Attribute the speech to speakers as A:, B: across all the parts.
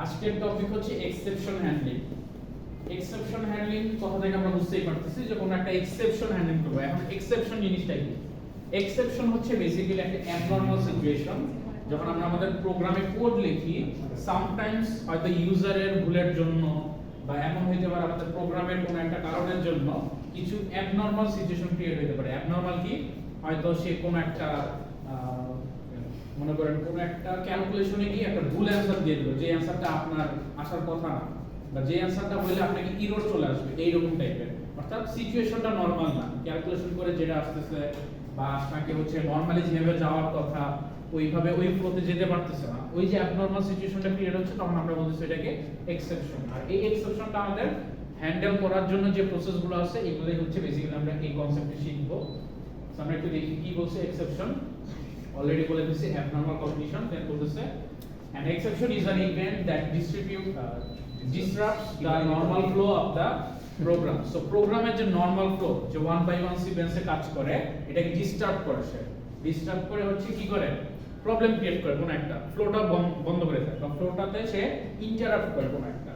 A: আজকের টপিক হচ্ছে exception handling. Exception handling কথা থেকে আমরা বুঝতেই পারতেছি যে কোনো একটা এক্সেপশন হ্যান্ডলিং করব। এখন এক্সেপশন জিনিসটা কি? এক্সেপশন হচ্ছে বেসিক্যালি একটা অ্যাবনরমাল সিচুয়েশন। যখন আমরা আমাদের প্রোগ্রামে কোড লিখি, সামটাইমস হয়তো ইউজারের ভুলের জন্য বা এমন হইতে পারে আমাদের প্রোগ্রামের কোনো একটা কারণের জন্য কিছু অ্যাবনরমাল সিচুয়েশন ক্রিয়েট হতে পারে। অ্যাবনরমাল কি? হয়তো সে কোনো একটা মনে করেন কোনো একটা ক্যালকুলেশনে গিয়ে একটা ভুল অ্যানসার দিয়ে দিল, যে অ্যানসারটা আপনার আসার কথা না, বা যে অ্যানসারটা বললে আপনাকে এরর চলে আসবে, এইরকম টাইপের। অর্থাৎ সিচুয়েশনটা নরমাল না, ক্যালকুলেশন করে যেটা আসতেছে বা আপনাকে হচ্ছে নরমালি যেভাবে যাওয়ার কথা ওইভাবে ওই ফ্লোতে যেতে পারতেছে না, ওই যে অ্যাবনরমাল সিচুয়েশনটা ক্রিয়েট হচ্ছে, তখন আমরা বলতেছি এটাকে এক্সেপশন। আর এই এক্সেপশনটা আমাদের হ্যান্ডেল করার জন্য যে প্রসেসগুলো আছে এগুলোই হচ্ছে বেসিক্যালি আমরা এই কনসেপ্টে শিখবো। সো আমরা একটু দেখি কি বলছে এক্সেপশন। Already বলে দিয়েছি abnormal condition, then বলতেছে an exception is an event that disrupts the normal flow of the program. So প্রোগ্রামের যে নরমাল ফ্লো, যে 1 by 1 সিকোয়েন্সে কাজ করে, এটাকে ডিস্টার্ব করে। সে ডিস্টার্ব করে হচ্ছে কি করে? প্রবলেম ক্রিয়েট করে, কোন একটা ফ্লোটা বন্ধ করে দেয় বা ফ্লোটাতে সে ইন্টারাপ্ট করে কোন একটা।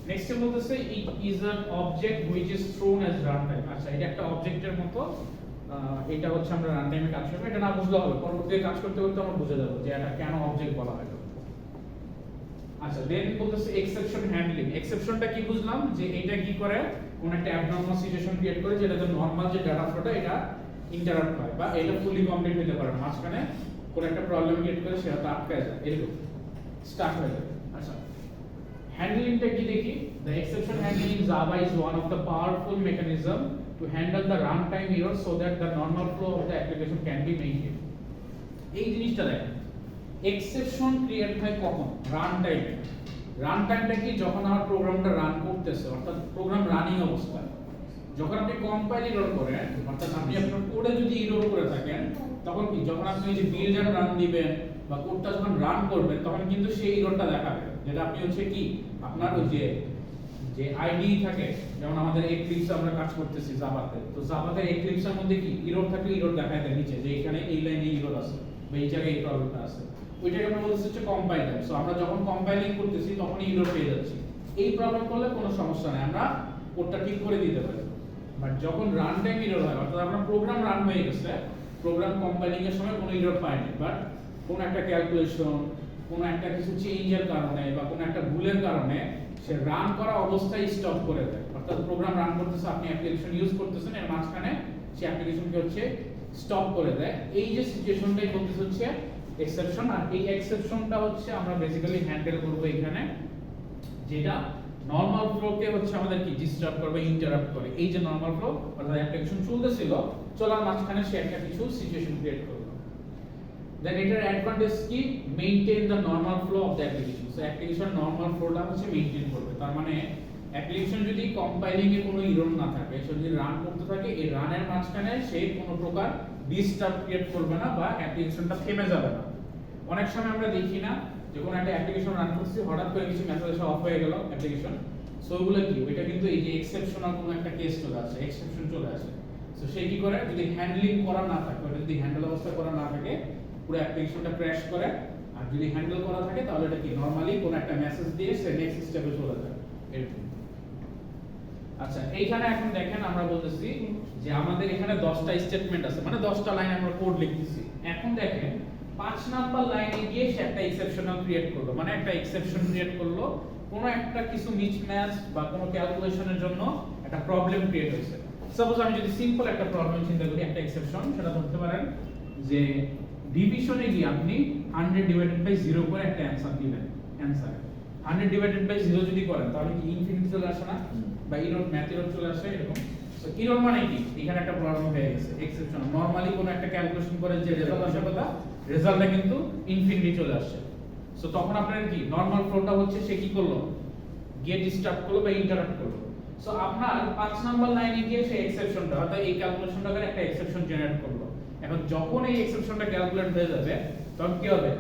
A: নেক্সট বলতেছে it is an object which is thrown as runtime. আচ্ছা, এটা একটা অবজেক্টের মতো, এটা হচ্ছে আমরা রান টাইমে কাজ করব। এটা না বুঝলে হবে, পরবর্তীতে কাজ করতে করতে আমরা বুঝে যাব যে এটা কেন অবজেক্ট বলা হয়। আচ্ছা, দেন বলতেছে এক্সেপশন হ্যান্ডলিং। এক্সেপশনটা কি বুঝলাম? যে এটা কি করে? কোন একটা অ্যাবনরমাল সিচুয়েশন ক্রিয়েট করে যেটাতে নরমাল যে ডাটা ফ্লোটা এটা ইন্টারাপ্ট হয় বা এটা ফুলি কমপ্লিট হতে পারে না, মাঝখানে কোন একটা প্রবলেম ক্রিয়েট করে সেটা আটকায় যায়, এরকম স্টার্ট হয়ে যায়। আচ্ছা, হ্যান্ডলিংটা কি দেখি? The exception handling in Java is one of the powerful mechanism to handle the runtime error so that the normal flow of the application can be maintained. এই জিনিসটা দেখেন, এক্সেপশন ক্রিয়েট হয় কখন? রান টাইমে। রান টাইমটা কি? যখন আমার প্রোগ্রামটা রান করতেছে, অর্থাৎ প্রোগ্রাম রানিং অবস্থায়। যখন আপনি কম্পাইল এরর করেন, অর্থাৎ আপনি আপনার কোডে যদি এরর করে থাকেন, তখন কি? যখন আপনি এই যে বিল্ড এন্ড রান দিবেন বা কোডটা যখন রান করবেন, তখন কিন্তু সেই এররটা দেখাবে, যেটা আপনি হচ্ছে কি আপনার ওই যে আইডি থাকে, যেমন আমাদের এক্লিপসে আমরা কাজ করতেছি জাভাতে, তো জাভাতে এক্লিপসের মধ্যে কি এরর থাকলে এরর দেখায় দেয় নিচে, যে এখানে এই লাইনে এরর আছে বা এই জায়গায় এই প্রবলেমটা আছে। ওইটাকে আমরা বলতেছি হচ্ছে কম্পাইলার। সো আমরা যখন কম্পাইলিং করতেছি তখনই এরর পেয়ে যাচ্ছি। এই প্রবলেম করলে কোনো সমস্যা নাই, আমরা কোডটা ঠিক করে দিতে পারি। বাট যখন রান টাইম এরর হয়, অর্থাৎ আমরা প্রোগ্রাম রান হয়ে গেছে, প্রোগ্রাম কম্পাইলিং এর সময় কোনো এরর পাইনি, বাট কোনো একটা ক্যালকুলেশন, কোনো একটা কিছু চেঞ্জের কারণে বা কোনো একটা ভুলের কারণে সে রান করা অবস্থায় স্টপ করে দেয়। অর্থাৎ প্রোগ্রাম রান করতেছে, আপনি অ্যাপ্লিকেশন ইউজ করতেছেন, এর মাঝখানে সে অ্যাপ্লিকেশনকে হচ্ছে স্টপ করে দেয়। এই যে সিচুয়েশনটাই বলতেছে হচ্ছে এক্সেপশন। আর এই এক্সেপশনটা হচ্ছে আমরা বেসিক্যালি হ্যান্ডেল করব এখানে, যেটা নরমাল ফ্লোকে হচ্ছে আমাদের কি ডিস্টার্ব করবে, ইন্টারাপ্ট করে। এই যে নরমাল ফ্লো, অর্থাৎ অ্যাপ্লিকেশন চলতেছিল, চলার মাঝখানে সে একটা কিছু সিচুয়েশন ক্রিয়েট করবে। দেন এটার অ্যাডভান্টেজ কি? Maintain the normal flow of the application. So application normal ফ্লোটা হচ্ছে মেইনটেইন করবে। তার মানে অ্যাপ্লিকেশন যদি কম্পাইলিং এ কোনো এরর না থাকে, সে যদি রান করতে থাকে, এই রানের মাঝখানে সে কোনো প্রকার ডিস্টার্ব ক্রিয়েট করবে না বা অ্যাপ্লিকেশনটা থেমে যাবে না। অনেক সময় আমরা দেখি না যে কোনো একটা অ্যাপ্লিকেশন রান করছি, হঠাৎ করে কিছু মেসেজ এসে অফ হয়ে গেল অ্যাপ্লিকেশন। সো ওগুলো কি? ওইটা কিন্তু এই যে এক্সেপশনাল কোনো একটা কেস চলে আসে, এক্সেপশন চলে আসে। সো সে কি করে? যদি হ্যান্ডলিং করা না থাকে, ওটা যদি হ্যান্ডেল অবস্থা করা না থাকে, পুরো অ্যাপ্লিকেশনটা ক্র্যাশ করে। আর যদি হ্যান্ডেল করা থাকে তাহলে এটা কি নরমালি কোন একটা মেসেজ দিয়ে সে নেক্সট স্টেপে চলে যায়, এরকম। আচ্ছা, এইখানে এখন দেখেন আমরা বলতেছি যে আমাদের এখানে 10টা স্টেটমেন্ট আছে, মানে 10টা লাইন আমরা কোড লিখতেছি। এখন দেখেন 5 নাম্বার লাইনে গিয়ে সে একটা এক্সেপশনাল ক্রিয়েট করলো, মানে একটা এক্সেপশন ক্রিয়েট করলো, কোনো একটা কিছু মিসম্যাচ বা কোনো ক্যালকুলেশনের জন্য একটা প্রবলেম ক্রিয়েট হয়েছে। সাপোজ আমি যদি সিম্পল একটা প্রবলেম চিন্তা করি, একটা এক্সেপশন, সেটা ধরতে পারেন যে ডিভিশনে গিয়ে আপনি 100 ডিভাইডেড বাই 0 করে একটা অ্যানসার দিবেন। অ্যানসার 100 ডিভাইডেড বাই 0 যদি করেন তাহলে কি ইনফিনিটি চলে আসে না, বা এরর ম্যাথ এরর চলে আসে, এরকম। সো এরর মানে কি? এখানে একটা প্রবলেম হয়ে গেছে, এক্সেপশন। নরমালি কোনো একটা ক্যালকুলেশন করে যে রেজাল্ট আসার কথা, রেজাল্টটা কিন্তু ইনফিনিটি চলে আসছে। সো তখন আপনার কি নরমাল ফ্লোটা হচ্ছে সে কি করলো? গিয়ে ডিস্টার্ব করলো বা ইন্টারাপ্ট করলো। সো আপনার 5 নাম্বার লাইনে গিয়ে সে এক্সেপশনটা, অর্থাৎ এই ক্যালকুলেশনটা করে একটা এক্সেপশন জেনারেট করলো। এখন যখন এই এক্সেপশনটা ক্যালকুলেট হয়ে যাবে, তখন কি হবে?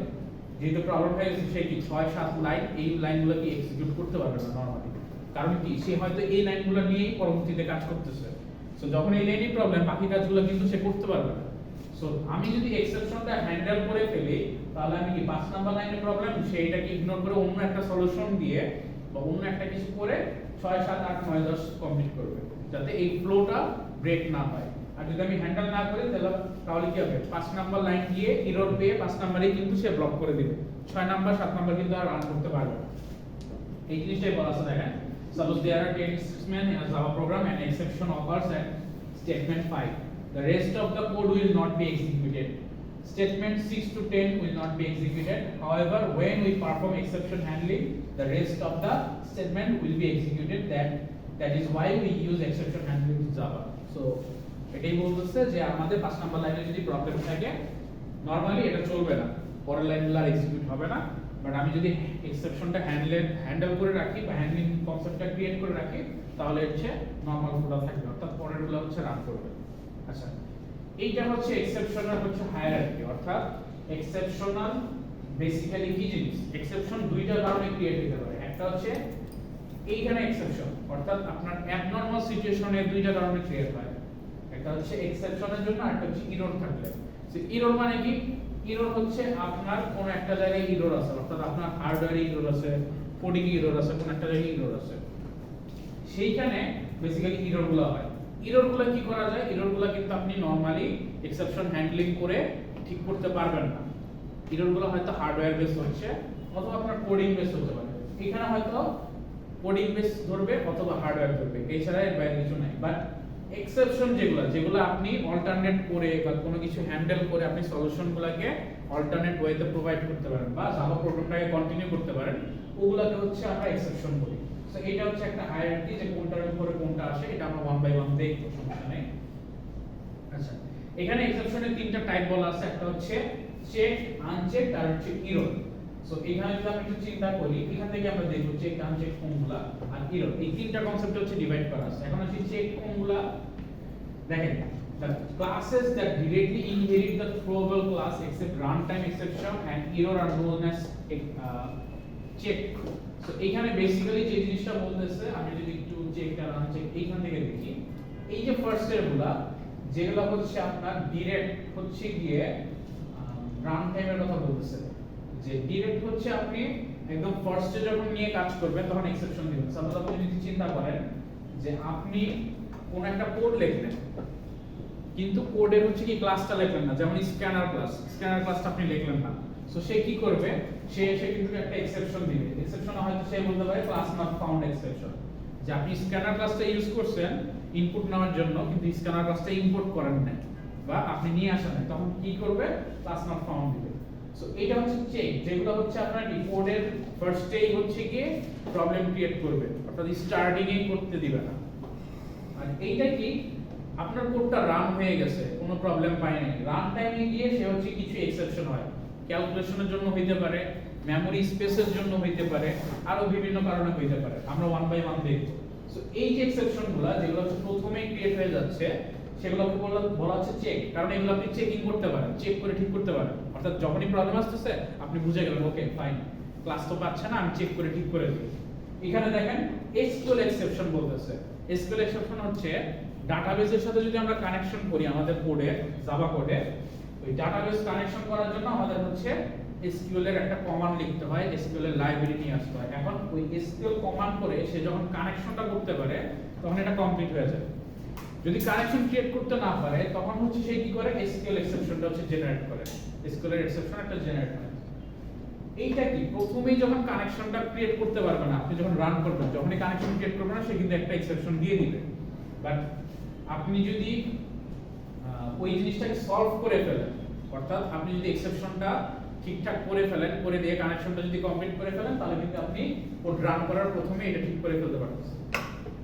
A: যেহেতু প্রবলেম হয়ে গেছে, সে কি 6-7 লাইন, এই লাইনগুলো কি এক্সিকিউট করতে পারবে না নরমালি। কারণ কি? সে হয়তো এই লাইনগুলো নিয়েই পরবর্তীতে কাজ করতেছে। সো যখন এই লাইনই প্রবলেম, বাকি কাজগুলো কিন্তু সে করতে পারবে না। সো আমি যদি এক্সেপশনটা হ্যান্ডেল করে ফেলি, তাহলে আমি কি 5 নাম্বার লাইনের প্রবলেম সেইটাকে ইগনোর করে অন্য একটা সলিউশন দিয়ে বা অন্য একটা কিছু করে 6 7 8 9 10 কমপ্লিট করবে, যাতে এই ফ্লোটা ব্রেক না হয়। আর যদি আমি হ্যান্ডেল না করি তাহলে কি হবে, 5 নাম্বার লাইন দিয়ে এরর পেয়ে 5 নাম্বারেই কিন্তু সে ব্লক করে দিবে, 6 নাম্বার 7 নাম্বার কিন্তু আর রান করতে পারবে না। এই জিনিসটাই বলা আছে দেখেন, suppose there are 10 statements in a Java program and exception occurs at statement 5, the rest of the code will not be executed. Statement 6 to 10 will not be executed. However, when we perform exception handling, the rest of the statement will be executed. That is why we use exception handling in Java. So এটাই বলতেছে যে আমাদের 5 number লাইনে যদি problem থাকে normally এটা চলবে না, পরের লাইনগুলো আর এক্সিকিউট হবে না। বাট আমি যদি এক্সেপশনটা হ্যান্ডেল করে রাখি বা হ্যান্ডলিং কনসেপ্টটা ক্রিয়েট করে রাখি, তাহলে হচ্ছে নরমাল গুলো থাকবে, অর্থাৎ পরেরগুলো হচ্ছে রান করবে। আচ্ছা, এইটা হচ্ছে এক্সেপশনাল হচ্ছে হায়ারার্কি, অর্থাৎ এক্সেপশনাল বেসিক্যালি কি জিনিস, এক্সেপশন দুইটা কারণে ক্রিয়েট হতে পারে। একটা হচ্ছে এইখানে এক্সেপশন, অর্থাৎ আপনার অ্যাবনরমাল সিচুয়েশনে দুইটা কারণে ক্রিয়েট হয়, একটা হচ্ছে এক্সেপশনের জন্য আর একটা হচ্ছে এরর থাকলে। সো এরর মানে কি, এরর হচ্ছে আপনার কোন একটা জায়গায় এরর আছে, অর্থাৎ আপনার হার্ডওয়্যারে এরর আছে, কোডিং এ এরর আছে, কোন একটা জায়গায় এরর আছে, সেইখানে বেসিক্যালি এররগুলো হয়। এররগুলো কি করা যায়, এররগুলো কিন্তু আপনি নরমালি এক্সেপশন হ্যান্ডলিং করে ঠিক করতে পারবেন না। এররগুলো হয়তো হার্ডওয়্যার বেস হচ্ছে অথবা আপনার কোডিং বেস হতে পারে, এখানে হয়তো কোডিং বেস ধরবে অথবা হার্ডওয়্যার ধরবে, এছাড়া এর বাইরে কিছু নাই। বাট এক্সেপশন যেগুলো আপনি অল্টারনেট করে বা কোনো কিছু হ্যান্ডেল করে আপনি সলিউশনগুলোকে অল্টারনেট ওয়েতে প্রোভাইড করতে পারেন বা জাভা প্রোগ্রামটাকে কন্টিনিউ করতে পারেন, ওগুলোকে হচ্ছে আমরা এক্সেপশন বলি। সো এটা হচ্ছে একটা হায়ারার্কি যে কোনটার উপরে কোনটা আসে, এটা আমরা ওয়ান বাই ওয়ান দেখব, সমস্যা নেই। আচ্ছা, এখানে এক্সেপশনের তিনটা টাইপ বলা আছে, একটা হচ্ছে চেক, আনচেক আর হচ্ছে এরর। সো এখানে যদি আমি একটু চিন্তা করি, এখান থেকে আমরা দেখব চেক, আনচেক কোনগুলা আর এরর, এই তিনটা কনসেপ্ট হচ্ছে ডিভাইড করা আছে। এখন হচ্ছে চেক কোনগুলা, দেখেন the classes that directly inherit the throwable class except runtime exception and error are known as check. So এখানে বেসিক্যালি যে জিনিসটা বলতেছে, আমি যদি একটু চেক আর আনচেক এইখান থেকে দেখি, এই যে ফার্স্ট এরগুলা যেগুলো হচ্ছে আপনার ডিরেক্ট হচ্ছে গিয়ে রান টাইমের কথা বলতেছে, যে ডিরেক্ট হচ্ছে আপনি একদম ফার্স্টে যখন নিয়ে কাজ করবেন তখন এক্সেপশন দিবেন। সাপোজ আপনি যদি চিন্তা করেন যে আপনি কোন একটা কোড লিখলেন, কিন্তু কোডের হচ্ছে কি ক্লাসটা লিখলেন না, যেমন স্ক্যানার ক্লাসটা আপনি লিখলেন না, সো সে কি করবে, সে এসে কিন্তু একটা এক্সেপশন দিবে। এক্সেপশন হয়তো সে বলতে পারে ক্লাস নট ফাউন্ড এক্সেপশন, যে আপনি স্ক্যানার ক্লাসটা ইউজ করছেন ইনপুট নেওয়ার জন্য, কিন্তু স্ক্যানার ক্লাসটা ইম্পোর্ট করেন না বা আপনি নিয়ে আসেন না, তখন কি করবে, ক্লাস নট ফাউন্ড দিবে। সো এটা হচ্ছে চেক, যেগুলো হচ্ছে আপনার কোডের ফার্স্টেই হচ্ছে গিয়ে প্রবলেম ক্রিয়েট করবে, অর্থাৎ স্টার্টিং এই করতে দিবে না। আর এইটা কি, আপনার কোডটা রান হয়ে গেছে, কোনো প্রবলেম পায় নাই, রান টাইমে গিয়ে সে হচ্ছে কিছু এক্সেপশন হয়, ক্যালকুলেশনের জন্য হইতে পারে, মেমরি স্পেসের জন্য হইতে পারে, আরো বিভিন্ন কারণে হইতে পারে, আমরা ওয়ান বাই ওয়ান দেখব। সো এই যে এক্সেপশনগুলো যেগুলো হচ্ছে প্রথমেই ক্রিয়েট হয়ে যাচ্ছে, সেগুলোকে বলা হচ্ছে চেক, কারণ এগুলো আপনি চেকিং করতে পারেন, চেক করে ঠিক করতে পারেন, অর্থাৎ যখনই প্রবলেম আসতেছে আপনি বুঝে গেলেন ওকে ফাইন, ক্লাস তো পাচ্ছে না, আমি চেক করে ঠিক করে দিই। এখানে দেখেন এসকিউএল এক্সেপশন বলতেছে। এসকিউএল এক্সেপশন হচ্ছে ডাটাবেসের সাথে যদি আমরা কানেকশন করি আমাদের কোডে, জাভা কোডে, ওই ডাটাবেস কানেকশন করার জন্য আমাদের হচ্ছে এসকিউএল এর একটা কমান্ড লিখতে হয়, এসকিউএল এর লাইব্রেরি নিয়ে আসতে হয়। এখন ওই এসকিউএল কমান্ড করে সে যখন কানেকশনটা করতে পারে তখন এটা কমপ্লিট হয়ে যায়। যদি কানেকশন ক্রিয়েট করতে না পারে তখন হচ্ছে সে কি করে, এসকিউএল এক্সেপশনটা হচ্ছে জেনারেট করে, এসকিউএল এর এক্সেপশন একটা জেনারেট হয়। এইটা কি, প্রথমেই যখন কানেকশনটা ক্রিয়েট করতে পারবে না, আপনি যখন রান করবেন, যখনই কানেকশন ক্রিয়েট করবে না, সে কিন্তু একটা এক্সেপশন দিয়ে দিবে। বাট আপনি যদি ওই জিনিসটাকে সলভ করে ফেলেন, অর্থাৎ আপনি যদি এক্সেপশনটা ঠিকঠাক করে ফেলেন, করে দিয়ে কানেকশনটা যদি কমপ্লিট করে ফেলেন, তাহলে কিন্তু আপনি কোড রান করার প্রথমে এটা ঠিক করে ফেলতে পারতেছেন।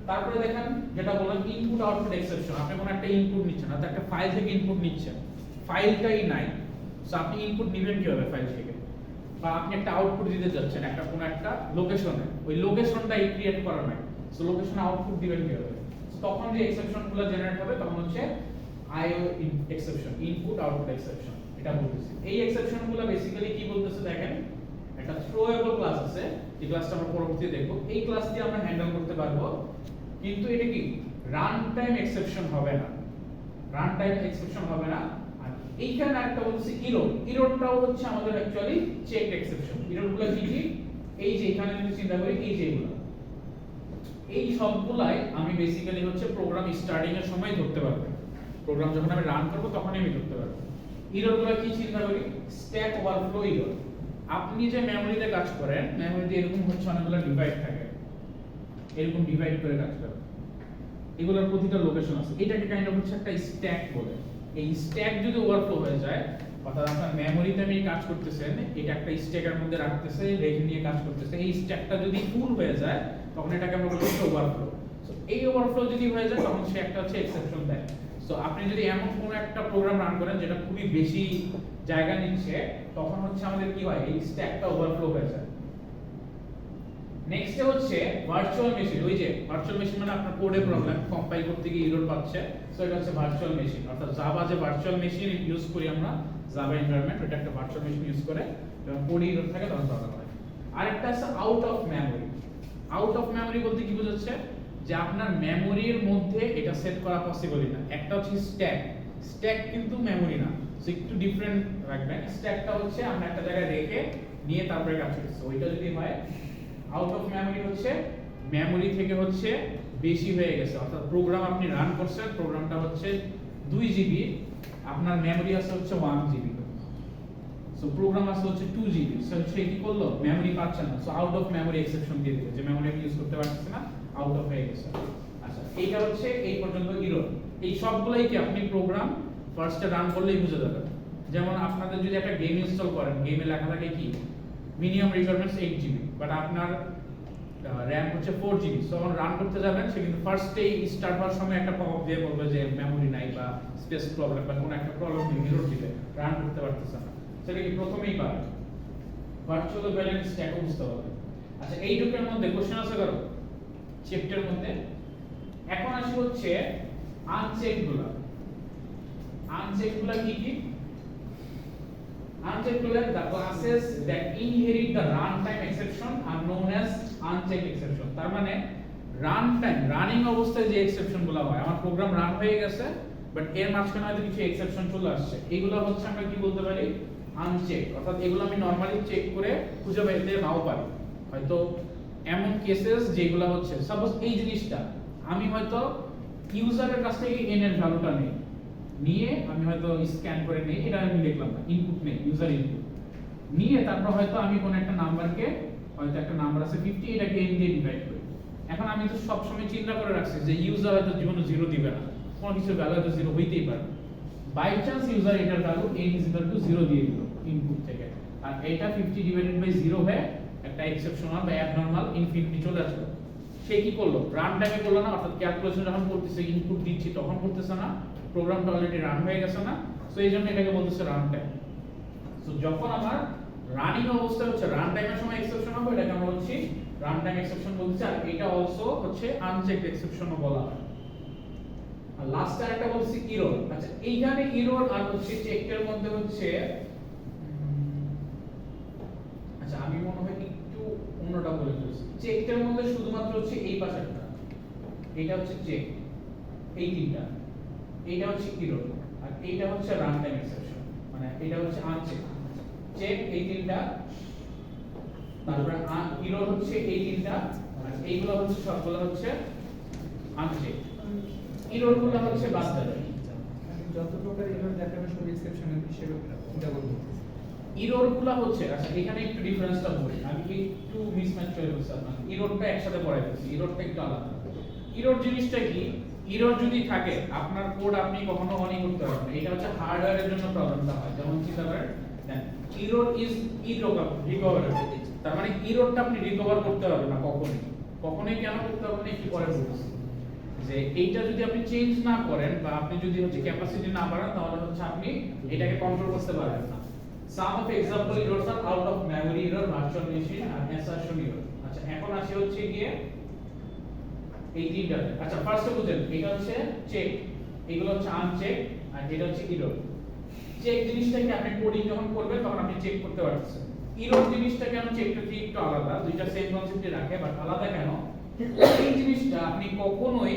A: তারপরে দেখেন যেটা বললাম ইনপুট আউটপুট এক্সেপশন, আপনি কোনো একটা ইনপুট নিচ্ছেন, অর্থাৎ একটা ফাইল থেকে ইনপুট নিচ্ছেন, ফাইলটাই নাই, সো আপনি ইনপুট নেবেন কিভাবে ফাইল থেকে, বা আপনি একটা আউটপুট দিতে যাচ্ছেন একটা কোনো একটা লোকেশনে, ওই লোকেশনটাই ক্রিয়েট করা নাই, সো লোকেশনে আউটপুট দিবেন কিভাবে, তখন যে এক্সেপশনগুলো জেনারেট হবে তখন হচ্ছে আইও এক্সেপশন, ইনপুট আউটপুট এক্সেপশন, এটা বলতেছি। এই এক্সেপশনগুলো বেসিক্যালি কি বলতেছে দেখেন, একটা থ্রোয়েবল ক্লাস আছে, এই ক্লাসটা আমরা পরবর্তীতে দেখব, এই ক্লাস দিয়ে আমরা হ্যান্ডেল করতে পারবো, কিন্তু এটা কি রান টাইম এক্সেপশন হবে না, রান টাইম এক্সেপশন হবে না। আর এইখানে একটা বলছে ইরর। ইররটাও হচ্ছে আমাদের অ্যাকচুয়ালি চেকড এক্সেপশন। ইররগুলো কি কি? এই যে এখানে যদি চিন্তা করি এই যেগুলো, এই সবগুলাই আমি বেসিক্যালি হচ্ছে প্রোগ্রাম স্টার্টিং এর সময় ধরতে পারবো। প্রোগ্রাম যখন আমি রান করব তখনই আমি ধরতে পারবো। ইররগুলো কি চিন্তা করি? Stack overflow error. আপনি যে মেমোরিতে কাজ করেন, মেমোরিতে এরকম হচ্ছে অনেকগুলো ডিভাইড থাকে, এরকম ডিভাইড করে কাজ করে, এগুলোর প্রতিটা লোকেশন আছে, এটাকে কাইন্ড অফ হচ্ছে একটা স্ট্যাক বলে। এই স্ট্যাক যদি ওভারফ্লো হয়ে যায়, অর্থাৎ আপনার মেমোরিতে আপনি কাজ করতেছেন, এটা একটা স্ট্যাকের মধ্যে রাখতেছে, রেখে নিয়ে কাজ করতেছে, এই স্ট্যাকটা যদি ফুল হয়ে যায় তখন এটাকে আমরা বলি ওভারফ্লো। সো এই ওভারফ্লো যদি হয়ে যায় তখন সে একটা হচ্ছে এক্সেপশন দেয়। সো আপনি যদি এমন কোন একটা প্রোগ্রাম রান করেন যেটা খুবই বেশি জায়গা নিচ্ছে, তখন হচ্ছে আমাদের কি হয়, এই স্ট্যাকটা ওভারফ্লো হয়ে যায়। নেক্সট হচ্ছে ভার্চুয়াল মেশিন। ওই যে ভার্চুয়াল মেশিন মানে আপনার কোডে প্রবলেম, কম্পাইল করতে গিয়ে এরর পাচ্ছে, সো এটা হচ্ছে ভার্চুয়াল মেশিন। অর্থাৎ জাভা যে ভার্চুয়াল মেশিন ইউজ করি আমরা, জাভা এনভায়রনমেন্ট, এটা একটা ভার্চুয়াল মেশিন ইউজ করে যখন কোডে এরর থাকে তখন প্রবলেম হয়। আরেকটা আছে out of memory. Out of memory বলতে কি বোঝাচ্ছে? যে আপনার মেমোরির মধ্যে এটা সেট করা পসিবলই না। একটা হচ্ছে স্ট্যাক, স্ট্যাক কিন্তু মেমোরি না, সো একটু ডিফারেন্ট রাখবেন। স্ট্যাকটা হচ্ছে আমরা একটা জায়গায় রেখে নিয়ে তারপরে কাজ করতেছি, ওইটা যদি হয় আউট অফ মেমোরি হচ্ছে মেমোরি থেকে হচ্ছে বেশি হয়ে গেছে, অর্থাৎ প্রোগ্রাম আপনি রান করছেন, প্রোগ্রামটা হচ্ছে 2 জিবি, আপনার মেমোরি আছে হচ্ছে 1 জিবি, সো প্রোগ্রাম আছে হচ্ছে 2 জিবি, সো সে কি করলো, মেমোরি পাচ্ছে না, so out of memory exception দিয়ে দিবে যে মেমোরি আমি ইউজ করতে পারতেছি না, আউট অফ হয়ে গেছে। আচ্ছা, এইটা হচ্ছে এই পর্যন্ত এরর। এই সবগুলাই কি আপনি প্রোগ্রাম ফার্স্টে রান করলেই বুঝে যাবেন। যেমন আপনাদের যদি একটা গেম ইনস্টল করেন, গেমে লেখা থাকে কি মিনিমাম রিকোয়ারমেন্টস 8 জিবি, বাট আপনার র‍্যাম হচ্ছে 4 জিবি, সো যখন রান করতে যাবেন সে কিন্তু ফার্স্টেই স্টার্ট হওয়ার সময় একটা পপআপ দিয়ে বলবে যে মেমোরি নাই বা স্পেস প্রবলেম বা কোনো একটা প্রবলেম এরর দিবে, রান করতে পারতেছে না, সেটা কি প্রথমেই পাবে। ভার্চুয়াল ব্যালেন্স স্ট্যাকও বুঝতে হবে। আচ্ছা, এইটুকুর মধ্যে কোশ্চেন আছে কারো চ্যাপ্টারের মধ্যে? এখন আসি হচ্ছে আনচেকগুলা। আনচেকগুলা কি কি? Unchecked the classes that inherit the runtime exception are known as unchecked exception. তার মানে রানটাইম, রানিং অবস্থায় যে এক্সেপশন গুলো হয়, আমার প্রোগ্রাম রান হয়ে গেছে বাট এর মাঝখানে হয়তো কিছু এক্সেপশন চলে আসছে, এগুলো হচ্ছে আমরা কি বলতে পারি, আনচেক। অর্থাৎ এগুলো আমি নরমালি চেক করে খুঁজে পেতে নাও পারি, হয়তো এমন কেসেস যেগুলো হচ্ছে সাপোজ এই জিনিসটা আমি হয়তো ইউজারের কাছ থেকে n এর ভ্যালুটা নেই, নিয়ে আমি হয়তো স্ক্যান করে নেই, এটা আমি লিখলাম না, ইনপুট নেই, ইউজার ইনপুট নিয়ে তারপর হয়তো আমি কোন একটা নাম্বারকে, হয়তো একটা নাম্বার আছে 50, এটাকে n দিয়ে ডিভাইড করি। এখন আমি তো সব সময় চিন্তা করে রাখছি যে ইউজার হয়তো জীবনে 0 দিবে না, কোন কিছু ভ্যালু হয়তো 0 হইতেই পারে, বাই চান্স ইউজার এটার ভ্যালু n 0 দিয়ে দিল ইনপুট থেকে, আর এটা 50 ডিভাইডেড বাই 0 হয়ে একটা এক্সেপশনাল বা অ্যাবনরমাল ইনফিনিটি চলে আসলো। সে কি করলো, রান টাইমে করলো না, অর্থাৎ ক্যালকুলেশন যখন করতেছে, ইনপুট দিচ্ছি তখন করতেছে না, প্রোগ্রামটা অলরেডি রান হয়ে গেছে না, সো এই জন্য এটাকে বলতেছে রান টাইম। সো যখন আমার রানিং অবস্থায় হচ্ছে রান টাইমের সময় এক্সেপশন হবে, এটাকে আমরা বলছি রান টাইম এক্সেপশন বলছি, আর এটা অলসো হচ্ছে আনচেকড এক্সেপশনও বলা হয়। আর লাস্ট আরেকটা বলছি এরর। আচ্ছা, এইখানে এরর আর হচ্ছে চেকটার মধ্যে হচ্ছে আচ্ছা আমি মনে হয় একটু অন্যটা বলে ফেলছি। চেকটার মধ্যে শুধুমাত্র হচ্ছে এই পাশেরটা, এটা হচ্ছে চেক, এই তিনটা, এইটা হচ্ছে এরর, আর এইটা হচ্ছে রান টাইম এক্সেপশন, মানে এটা হচ্ছে আনচেক। চেক এই তিনটা, তারপরে এরর হচ্ছে এই তিনটা, আর এইগুলো হচ্ছে সবগুলো হচ্ছে আনচেক। এররগুলো হচ্ছে বাদ দেওয়া।
B: যত প্রকার এরর দেখাবে সব এক্সেপশনের হিসেবে চিন্তা করব।
A: এররগুলো হচ্ছে, আচ্ছা এখানে একটু ডিফারেন্সটা বলি, আমি একটু মিসম্যাচ করে বলছি আপনাকে, এররটা একসাথে পড়াই দিচ্ছি, এররটা একটু আলাদা। এরর জিনিসটা কি, এরর যদি থাকে আপনার কোড আপনি কখনো অনই করতে পারবেন না, এটা হচ্ছে হার্ডওয়্যারের জন্য প্রবলেমটা হয়। যেমন চিন্তা করেন, এরর ইজ রিকভারেবল, তার মানে এররটা আপনি রিকভার করতে পারবেন না কখনোই। কখনোই কেন করতে পারবেন না, একটু পরে বলছি। যে এইটা যদি আপনি চেঞ্জ না করেন বা আপনি যদি হচ্ছে ক্যাপাসিটি না বাড়ান, তাহলে হচ্ছে আপনি এটাকে কন্ট্রোল করতে পারবেন না। Some of example errors are out of memory error, virtual machine আর অ্যাসারশন এরর। আচ্ছা, এখন আসি হচ্ছে গিয়ে এই তিনটা। আচ্ছা, ফার্স্টে বুঝেন, এটা হচ্ছে চেক, এগুলো হচ্ছে আনচেক, আর এটা হচ্ছে এরর। চেক জিনিসটাকে আপনি কোডিং যখন করবেন তখন আপনি চেক করতে পারতেছেন। এরর জিনিসটা কেন, চেকটা ঠিক একটু আলাদা, দুইটা সেম কনসেপ্টে রাখে, বাট আলাদা কেন, এই জিনিসটা আপনি কখনোই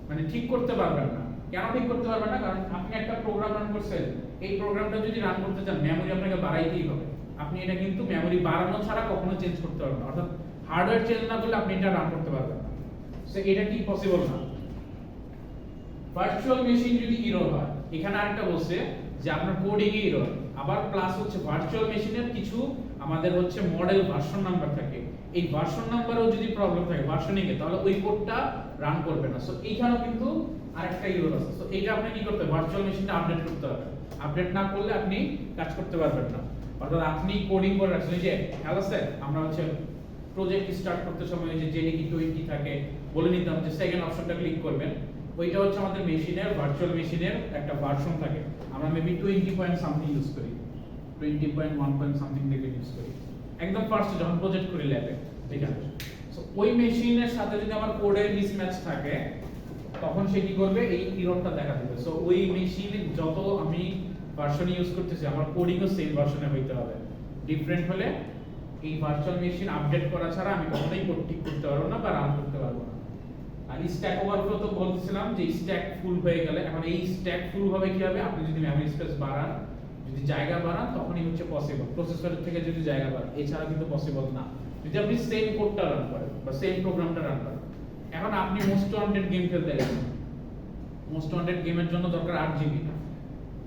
A: মানে ঠিক করতে পারবেন না। কেন ঠিক করতে পারবেন না, কারণ আপনি একটা প্রোগ্রাম রান করছেন, এই প্রোগ্রামটা যদি রান করতে চান মেমরি আপনাকে বাড়াইতেই হবে। আপনি এটা কিন্তু মেমরি বাড়ানো ছাড়া কখনো চেঞ্জ করতে পারবেন না, অর্থাৎ হার্ডওয়্যার চেঞ্জ না করলে আপনি এটা রান করতে পারবেন না। সো এটা কি পসিবল না। ভার্চুয়াল মেশিন যদি এরর হয়, এখানে আরেকটা বলছে যে আপনার কোডিং এ এরর, আবার প্লাস হচ্ছে ভার্চুয়াল মেশিনের কিছু আমাদের হচ্ছে মডেল ভার্সন নাম্বার থাকে, এই ভার্সন নাম্বারেও যদি প্রবলেম থাকে ভার্সনিং এ, তাহলে ওই কোডটা রান করবে না। সো এইখানেও কিন্তু আরেকটা এরর আছে। সো এইটা আপনি কি করতে হবে, ভার্চুয়াল মেশিনটা আপডেট করতে হবে। আপডেট না করলে আপনি কাজ করতে পারবেন না। অর্থাৎ আপনি কোডিং করে রাখছেন, এই যে হ্যালো স্যার আমরা হচ্ছে প্রজেক্ট স্টার্ট করতে সময় যে জেডিকি 20 থাকে বলে নিতাম যে সেকেন্ড অপশনটা ক্লিক করবেন, ওইটা হচ্ছে আমাদের মেশিনের ভার্চুয়াল মেশিনের একটা ভার্সন থাকে, আমরা মেবি 20 পয়েন্ট সামথিং ইউজ করি, 20.1 পয়েন্ট সামথিং থেকে ইউজ করি একদম ফার্স্ট যখন প্রজেক্ট করি ল্যাবে, ঠিক আছে। সো ওই মেশিনের সাথে যদি আমার কোডের মিসম্যাচ থাকে তখন সে কি করবে, এই এররটা দেখা দিবে। সো ওই মেশিন যত আমি ভার্সন ইউজ করতেছি আমার কোডিংও সেম ভার্সনে হইতে হবে, ডিফারেন্ট হলে এই ভার্চুয়াল মেশিন আপডেট করা ছাড়া আমি কখনোই কোড ঠিক করতে পারবো না বা রান করতে পারবো না। আর স্ট্যাক ওভারফ্লো তো বলছিলাম যে স্ট্যাক ফুল হয়ে গেলে, এখন এই স্ট্যাক ফুল হবে কিভাবে, আপনি যদি মেমরি স্পেস বাড়ান, যদি জায়গা বাড়ান তখনই হচ্ছে পসিবল, প্রসেসরের থেকে যদি জায়গা বাড়ান, এছাড়া কিন্তু পসিবল না যদি আপনি সেম কোডটা রান করেন বা সেম প্রোগ্রামটা রান করেন। এখন আপনি মোস্ট ওয়ান্টেড গেম খেলতে গেলেন, মোস্ট ওয়ান্টেড গেমের জন্য দরকার 8 GB,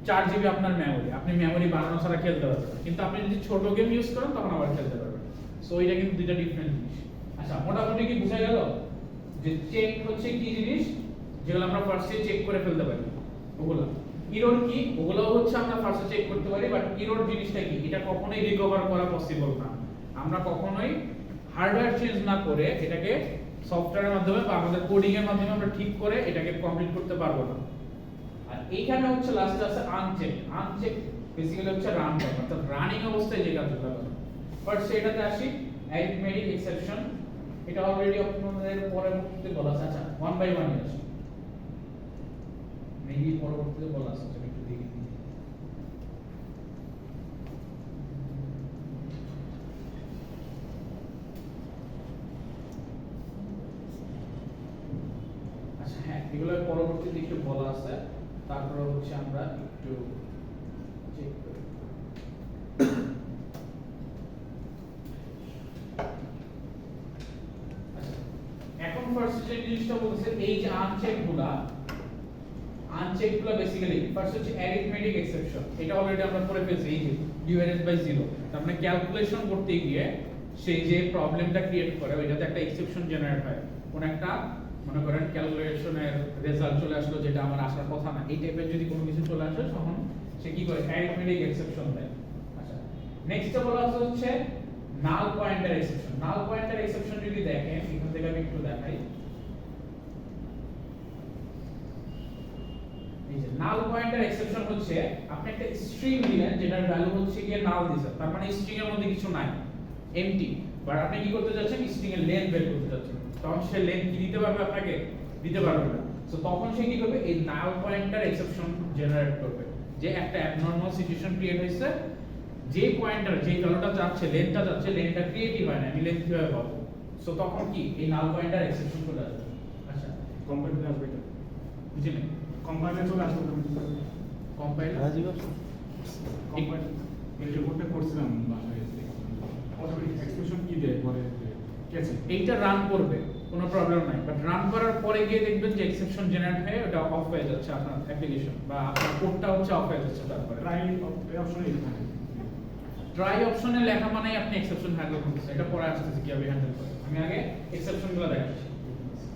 A: 4 GB আপনার মেমরি, আপনি মেমরি বাড়ানো ছাড়া খেলতে পারবেন না। কিন্তু আপনি যদি ছোট গেম ইউজ করেন তখন আবার খেলতে পারবেন। সো এটা কিন্তু দুইটা ডিফারেন্ট জিনিস। আচ্ছা, মোটামুটি কি বোঝা গেল যে চেক হচ্ছে কি জিনিস, যেগুলো আমরা ফার্স্টে চেক করে ফেলতে পারি, ওগুলো এরর কি, ওগুলো হচ্ছে আমরা ফার্স্টে চেক করতে পারি, বাট এরর জিনিসটা কি, এটা কখনোই রিকভার করা পসিবল না। আমরা কখনোই হার্ডওয়্যার চেঞ্জ না করে এটাকে সফটওয়্যারের মাধ্যমে বা আমাদের কোডিং এর মাধ্যমে আমরা ঠিক করে এটাকে কমপ্লিট করতে পারবো না। আর এইখানে হচ্ছে লাস্টে আছে আনচেক। আনচেক বেসিক্যালি হচ্ছে রান করা, অর্থাৎ রানিং অবস্থায় যে কাজগুলো করে। বাট সেটাতে আসি অ্যারিথমেটিক এক্সেপশন, এটা অলরেডি আপনাদের পরবর্তীতে বলা আছে। আচ্ছা, 1 বাই 1 আসি, মেবি পরবর্তীতে বলা আছে, আমি একটু দেখি। আচ্ছা হ্যাঁ, এগুলো পরবর্তীতে একটু বলা আছে, তারপর হচ্ছে আমরা একটু চেক করি। এখন ফার্স্ট যে জিনিসটা বলছে, এই যে আনচেকগুলা বেসিক্যালি ফার্স্ট হচ্ছে অ্যারিথমেটিক এক্সেপশন, এটা অলরেডি আমরা করে ফেলছি, এই যে ডিভাইডেড বাই 0, তার মানে ক্যালকুলেশন করতে গিয়ে সেই যে প্রবলেমটা ক্রিয়েট করে ওইটাতে একটা এক্সেপশন জেনারেট হয়, কোন একটা মনে করেন ক্যালকুলেশনের রেজাল্ট চলে আসলো যেটা আমার আসার কথা না, এই টাইপের যদি কোনো কিছু চলে আসে তখন সে কি করে, অ্যারিথমেটিক এক্সেপশন দেয়। আচ্ছা, নেক্সটে বলা হচ্ছে নাল পয়েন্টার এক্সেপশন। নাল পয়েন্টার এক্সেপশন যদি দেখেন, এখান থেকে আমি একটু দেখাই, এই যে নাল পয়েন্টার এক্সেপশন হচ্ছে আপনি একটা স্ট্রিং দিলেন যেটার ভ্যালু হচ্ছে গিয়ে নাল দিছেন, তার মানে স্ট্রিং এর মধ্যে কিছু নাই, এমটি, বাট আপনি কি করতে যাচ্ছেন, স্ট্রিং এর লেন্থ বের করতে যাচ্ছেন, তখন সে লেন্থ কি দিতে পারবে, আপনাকে দিতে পারবে না। সো তখন সে কি করবে, এই নাল পয়েন্টার এক্সেপশন জেনারেট করবে, যে একটা অ্যাবনরমাল সিচুয়েশন ক্রিয়েট হয়েছে, যে পয়েন্টার যে ভ্যালুটা চাচ্ছে, লেন্থটা চাচ্ছে, লেন্থটা ক্রিয়েটিভ হয় না, আমি লেন্থ কিভাবে পাবো। সো তখন কি এই নাল পয়েন্টার এক্সেপশন চলে আসবে। আচ্ছা,
C: কম্পাইলার আসবে এটা,
A: বুঝলেন,
C: কম্পাইলার চলে আসবে
A: কম্পাইলার
C: কম্পাইলার এই রিপোর্টটা করছিলাম বাসায় এসে, অটোমেটিক এক্সপ্রেশন কি দেয় পরে কেছে
A: এইটা রান করবে, কোনো প্রবলেম নাই, বাট রান করার পরে গিয়ে দেখবেন যে এক্সেপশন জেনারেট হয়ে ওটা অফ হয়ে যাচ্ছে, আপনার অ্যাপ্লিকেশন বা আপনার কোডটা হচ্ছে অফ হয়ে যাচ্ছে। তারপরে
C: ট্রাই অপশন এই থাকে,
A: ট্রাই অপশনে লেখা মানেই আপনি এক্সেপশন হ্যান্ডেল করতেছেন, এটা পরে আসতেছে কিভাবে হ্যান্ডেল করে, আমি আগে এক্সেপশনগুলো দেখাচ্ছি।